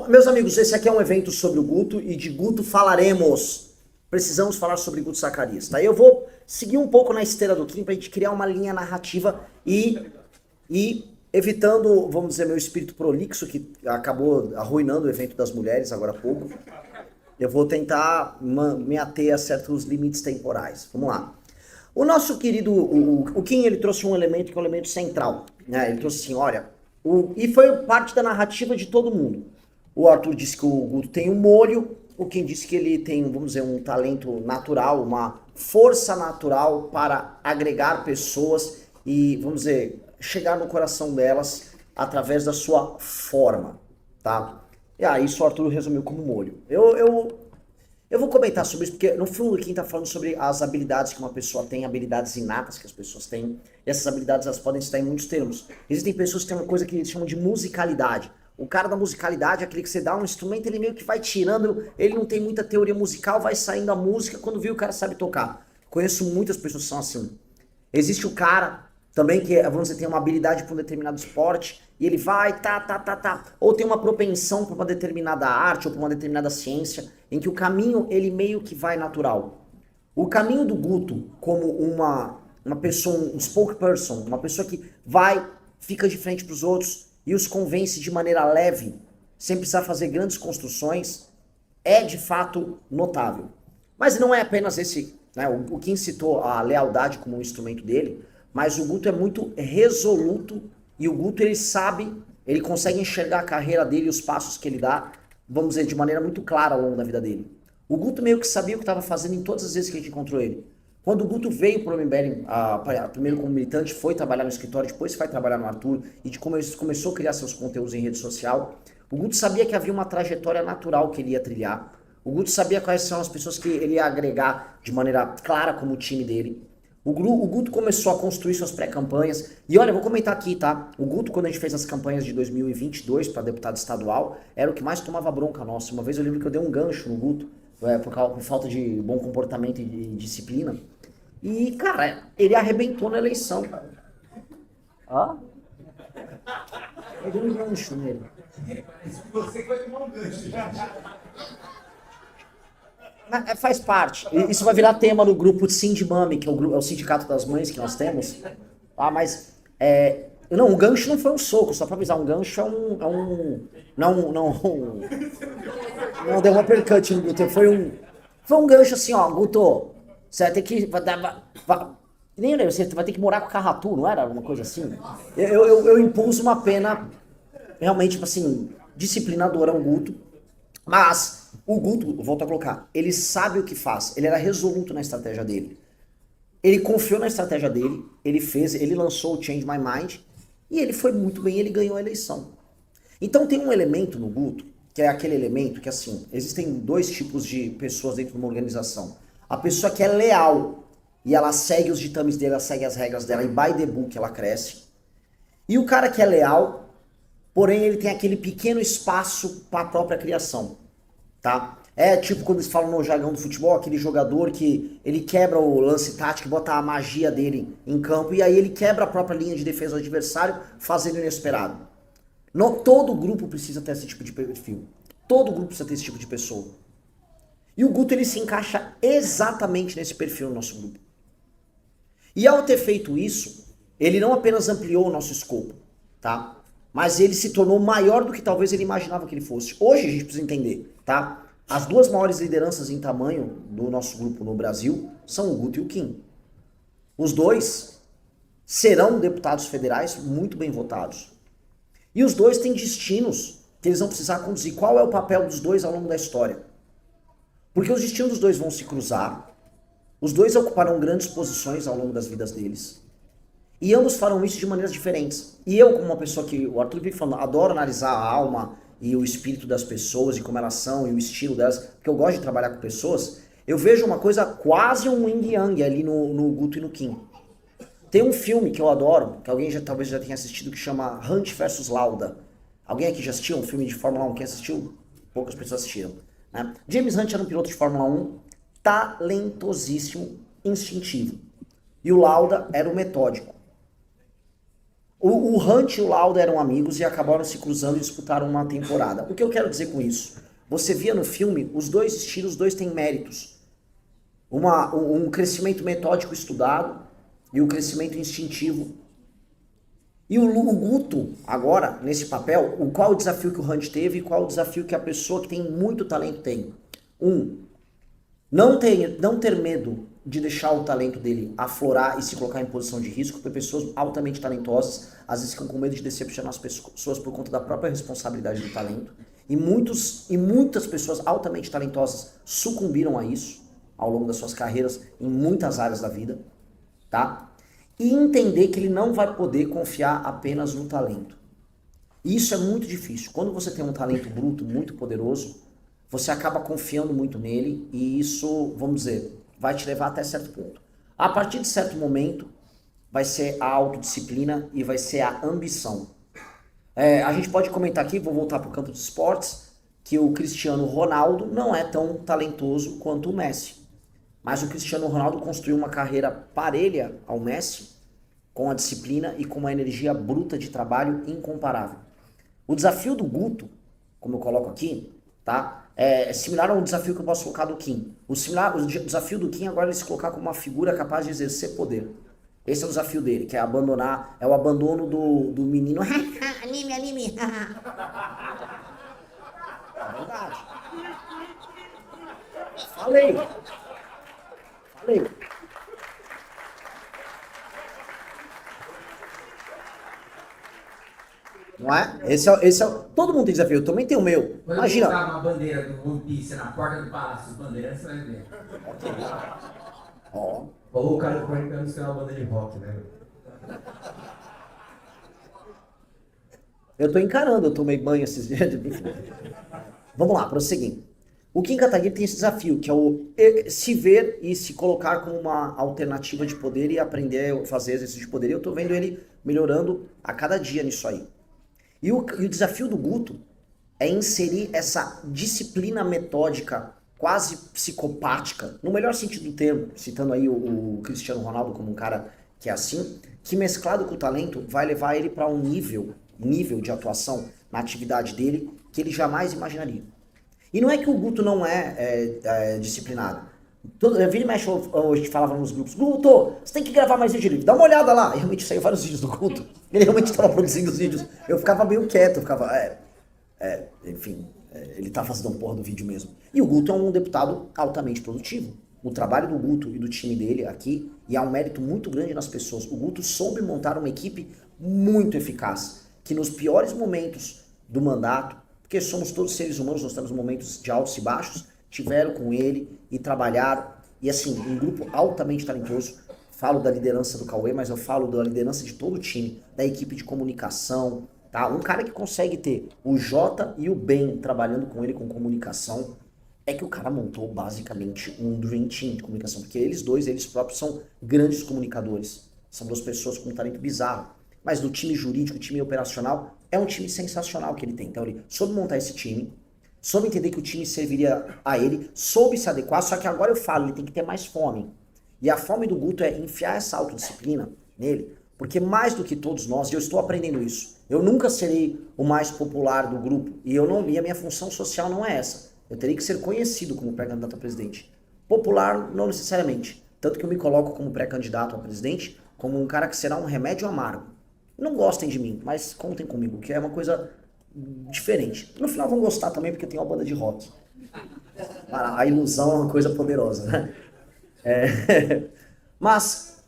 Bom, meus amigos, esse aqui é um evento sobre o Guto e de Guto falaremos. Precisamos falar sobre Guto Zacarias, tá? Eu vou seguir um pouco na esteira do Kim pra gente criar uma linha narrativa e evitando, vamos dizer, meu espírito prolixo, que acabou arruinando o evento das mulheres agora há pouco. Eu vou tentar me ater a certos limites temporais. Vamos lá. O nosso querido, o Kim, ele trouxe um elemento que é um elemento central, né? Ele trouxe assim, olha, e foi parte da narrativa de todo mundo. O Arthur disse que o Guto tem um molho, o Kim disse que ele tem, vamos dizer, um talento natural, uma força natural para agregar pessoas e, vamos dizer, chegar no coração delas através da sua forma, tá? E aí isso o Arthur resumiu como molho. Eu vou comentar sobre isso, porque no fundo quem está falando sobre as habilidades que uma pessoa tem, habilidades inatas que as pessoas têm, e essas habilidades elas podem estar em muitos termos. Existem pessoas que têm uma coisa que eles chamam de musicalidade. O cara da musicalidade é aquele que você dá um instrumento, ele meio que vai tirando, ele não tem muita teoria musical, vai saindo a música, quando viu o cara sabe tocar. Conheço muitas pessoas que são assim. Existe o cara também que, vamos dizer, tem uma habilidade para um determinado esporte, e ele vai, ou tem uma propensão para uma determinada arte, ou para uma determinada ciência, em que o caminho, ele meio que vai natural. O caminho do Guto, como uma pessoa, um spokesperson, uma pessoa que vai, fica de frente para os outros, e os convence de maneira leve, sem precisar fazer grandes construções, é de fato notável. Mas não é apenas esse, né? O Kim citou a lealdade como um instrumento dele, mas o Guto é muito resoluto e o Guto ele sabe, ele consegue enxergar a carreira dele e os passos que ele dá, vamos dizer, de maneira muito clara ao longo da vida dele. O Guto meio que sabia o que estava fazendo em todas as vezes que a gente encontrou ele. Quando o Guto veio para o MBL, primeiro como militante, foi trabalhar no escritório, depois foi trabalhar no Arthur, e começou a criar seus conteúdos em rede social, o Guto sabia que havia uma trajetória natural que ele ia trilhar. O Guto sabia quais são as pessoas que ele ia agregar de maneira clara como o time dele. O Guto começou a construir suas pré-campanhas. E olha, eu vou comentar aqui, tá? O Guto, quando a gente fez as campanhas de 2022 para deputado estadual, era o que mais tomava bronca nossa. Uma vez eu lembro que eu dei um gancho no Guto, por falta de bom comportamento e disciplina. E, cara, ele arrebentou na eleição. Ó. Eu dei um gancho nele. Você vai tomar um gancho. Faz parte. Isso vai virar tema no grupo Sindmami, que é o sindicato das mães que nós temos. Ah, mas não, o gancho não foi um soco, só pra avisar, um gancho não deu um uppercut no Guto, foi um gancho assim, ó, Guto, você vai ter que, nem eu lembro, você vai ter que morar com o Carratu, não era alguma coisa assim? Eu impus uma pena realmente, tipo assim, disciplinadora ao Guto, mas o Guto, volto a colocar, ele sabe o que faz, ele era resoluto na estratégia dele. Ele confiou na estratégia dele, ele lançou o Change My Mind, e ele foi muito bem, ele ganhou a eleição. Então tem um elemento no Guto, que é aquele elemento que assim, existem dois tipos de pessoas dentro de uma organização. A pessoa que é leal, e ela segue os ditames dele, ela segue as regras dela, e by the book ela cresce. E o cara que é leal, porém ele tem aquele pequeno espaço para a própria criação. Tá? É tipo quando eles falam no jargão do futebol, aquele jogador que ele quebra o lance tático, bota a magia dele em campo e aí ele quebra a própria linha de defesa do adversário, fazendo o inesperado. Todo grupo precisa ter esse tipo de perfil. Todo grupo precisa ter esse tipo de pessoa. E o Guto ele se encaixa exatamente nesse perfil no nosso grupo. E ao ter feito isso, ele não apenas ampliou o nosso escopo, tá? Mas ele se tornou maior do que talvez ele imaginava que ele fosse. Hoje a gente precisa entender, tá? As duas maiores lideranças em tamanho do nosso grupo no Brasil são o Guto e o Kim. Os dois serão deputados federais muito bem votados. E os dois têm destinos que eles vão precisar conduzir. Qual é o papel dos dois ao longo da história? Porque os destinos dos dois vão se cruzar, os dois ocuparão grandes posições ao longo das vidas deles. E ambos farão isso de maneiras diferentes. E eu, como uma pessoa que, o Arthur vive falando, adoro analisar a alma e o espírito das pessoas e como elas são e o estilo delas, porque eu gosto de trabalhar com pessoas, eu vejo uma coisa quase um yin yang ali no Guto e no Kim. Tem um filme que eu adoro, que alguém talvez já tenha assistido, que chama Hunt vs Lauda. Alguém aqui já assistiu um filme de Fórmula 1? Quem assistiu? Poucas pessoas assistiram. Né? James Hunt era um piloto de Fórmula 1 talentosíssimo, instintivo. E o Lauda era o metódico. O Hunt e o Lauda eram amigos e acabaram se cruzando e disputaram uma temporada. O que eu quero dizer com isso? Você via no filme, os dois estilos, os dois têm méritos. Um crescimento metódico estudado e o crescimento instintivo. E o Guto, agora, nesse papel, qual o desafio que o Hunt teve e qual o desafio que a pessoa que tem muito talento tem? Não ter medo de deixar o talento dele aflorar e se colocar em posição de risco, porque pessoas altamente talentosas às vezes ficam com medo de decepcionar as pessoas por conta da própria responsabilidade do talento. E muitas pessoas altamente talentosas sucumbiram a isso ao longo das suas carreiras em muitas áreas da vida, tá? E entender que ele não vai poder confiar apenas no talento. E isso é muito difícil. Quando você tem um talento bruto, muito poderoso, você acaba confiando muito nele e isso, vamos dizer, vai te levar até certo ponto. A partir de certo momento, vai ser a autodisciplina e vai ser a ambição. A gente pode comentar aqui, vou voltar para o campo dos esportes, que o Cristiano Ronaldo não é tão talentoso quanto o Messi. Mas o Cristiano Ronaldo construiu uma carreira parelha ao Messi, com a disciplina e com uma energia bruta de trabalho incomparável. O desafio do Guto, como eu coloco aqui, tá? É similar ao desafio que eu posso colocar do Kim. O desafio do Kim agora é ele se colocar como uma figura capaz de exercer poder. Esse é o desafio dele, que é abandonar, é o abandono do menino. Anime. É verdade. Falei. Não é? Todo mundo tem desafio, eu também tenho o meu. Quando Imagina. eu colocar uma bandeira do One Piece na porta do Palácio dos Bandeirantes, você vai ver. Ó. Ou o cara do Corinthians tem uma banda de rock, né? Eu tô encarando, eu tomei banho esses dias. Vamos lá, prosseguindo. O Kim Kataguiri tem esse desafio, que é o se ver e se colocar como uma alternativa de poder e aprender a fazer exercício de poder. E eu tô vendo ele melhorando a cada dia nisso aí. E o desafio do Guto é inserir essa disciplina metódica, quase psicopática, no melhor sentido do termo, citando aí o Cristiano Ronaldo como um cara que é assim, que mesclado com o talento vai levar ele para um nível de atuação na atividade dele que ele jamais imaginaria. E não é que o Guto não é disciplinado. Vira e mexe, a gente falava nos grupos, Guto, você tem que gravar mais vídeo, dá uma olhada lá. E realmente saiu vários vídeos do Guto. Ele realmente estava produzindo os vídeos. Eu ficava meio quieto, eu ficava, enfim, ele tá fazendo uma porra do vídeo mesmo. E o Guto é um deputado altamente produtivo. O trabalho do Guto e do time dele aqui, e há um mérito muito grande nas pessoas. O Guto soube montar uma equipe muito eficaz, que nos piores momentos do mandato, porque somos todos seres humanos, nós temos momentos de altos e baixos, tiveram com ele e trabalharam, e assim, um grupo altamente talentoso. Falo da liderança do Cauê, mas eu falo da liderança de todo o time, da equipe de comunicação, tá? Um cara que consegue ter o Jota e o Ben trabalhando com ele com comunicação, é que o cara montou basicamente um dream team de comunicação, porque eles próprios são grandes comunicadores, são duas pessoas com um talento bizarro, mas do time jurídico, time operacional, é um time sensacional que ele tem. Então ele soube montar esse time, soube entender que o time serviria a ele, soube se adequar, só que agora eu falo, ele tem que ter mais fome. E a fome do Guto é enfiar essa autodisciplina nele, porque mais do que todos nós, e eu estou aprendendo isso, eu nunca serei o mais popular do grupo, e a minha função social não é essa. Eu teria que ser conhecido como pré-candidato a presidente. Popular, não necessariamente. Tanto que eu me coloco como pré-candidato a presidente, como um cara que será um remédio amargo. Não gostem de mim, mas contem comigo, que é uma coisa diferente. No final vão gostar também, porque eu tenho uma banda de rock. A ilusão é uma coisa poderosa, né? Mas,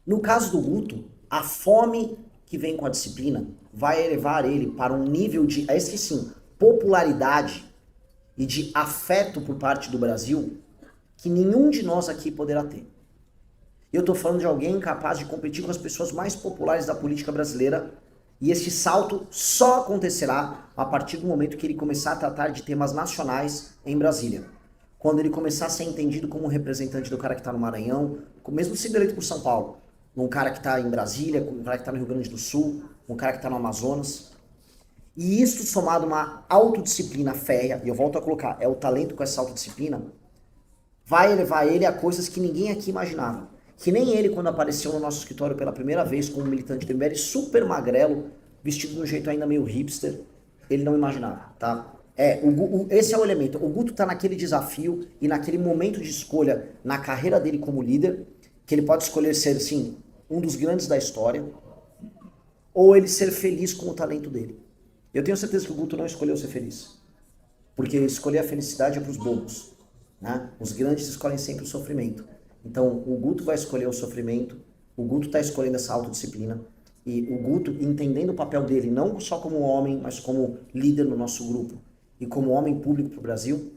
no caso do Guto, a fome que vem com a disciplina vai elevar ele para um nível de, esse sim, popularidade e de afeto por parte do Brasil que nenhum de nós aqui poderá ter. Eu estou falando de alguém capaz de competir com as pessoas mais populares da política brasileira, e esse salto só acontecerá a partir do momento que ele começar a tratar de temas nacionais em Brasília. Quando ele começar a ser entendido como um representante do cara que está no Maranhão, mesmo sendo eleito por São Paulo, um cara que está em Brasília, um cara que está no Rio Grande do Sul, um cara que está no Amazonas. E isso somado a uma autodisciplina férrea, e eu volto a colocar, é o talento com essa autodisciplina, vai levar ele a coisas que ninguém aqui imaginava. que nem ele quando apareceu no nosso escritório pela primeira vez como militante do MBL, super magrelo, vestido de um jeito ainda meio hipster, ele não imaginava, tá? Esse é o elemento. O Guto tá naquele desafio e naquele momento de escolha na carreira dele como líder, que ele pode escolher ser, assim, um dos grandes da história, ou ele ser feliz com o talento dele. Eu tenho certeza que o Guto não escolheu ser feliz, porque escolher a felicidade é pros bobos, né? Os grandes escolhem sempre o sofrimento. Então, o Guto vai escolher o sofrimento, o Guto tá escolhendo essa autodisciplina, e o Guto, entendendo o papel dele, não só como homem, mas como líder no nosso grupo, e como homem público para o Brasil,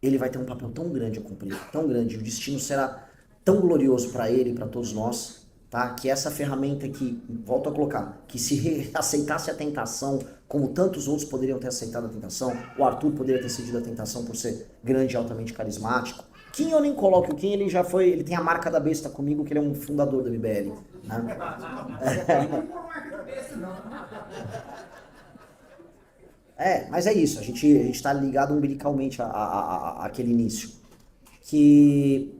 ele vai ter um papel tão grande a cumprir, tão grande, o destino será tão glorioso para ele e para todos nós, tá? Que essa ferramenta que, volto a colocar, que se aceitasse a tentação, como tantos outros poderiam ter aceitado a tentação, o Arthur poderia ter cedido a tentação por ser grande e altamente carismático. Kim eu nem coloco, o Kim ele já foi, ele tem a marca da besta comigo, que ele é um fundador da MBL, né? Mas é isso, a gente tá ligado umbilicalmente àquele início. Que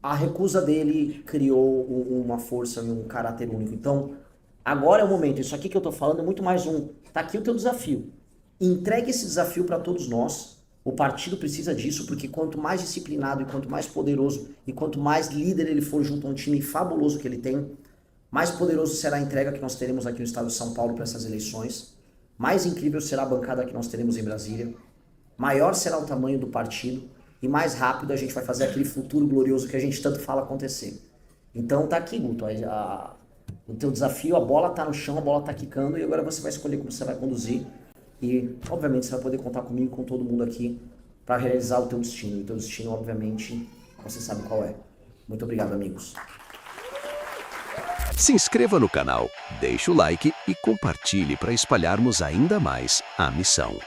a recusa dele criou uma força e um caráter único. Então, agora é o momento. Isso aqui que eu tô falando é muito mais tá aqui o teu desafio. Entregue esse desafio para todos nós. O partido precisa disso, porque quanto mais disciplinado e quanto mais poderoso e quanto mais líder ele for junto a um time fabuloso que ele tem, mais poderoso será a entrega que nós teremos aqui no estado de São Paulo para essas eleições. Mais incrível será a bancada que nós teremos em Brasília, maior será o tamanho do partido e mais rápido a gente vai fazer aquele futuro glorioso que a gente tanto fala acontecer. Então tá aqui, Guto, o teu desafio, a bola tá no chão, a bola tá quicando e agora você vai escolher como você vai conduzir e, obviamente, você vai poder contar comigo e com todo mundo aqui para realizar o teu destino. E o teu destino, obviamente, você sabe qual é. Muito obrigado, amigos. Se inscreva no canal, deixe o like e compartilhe para espalharmos ainda mais a missão.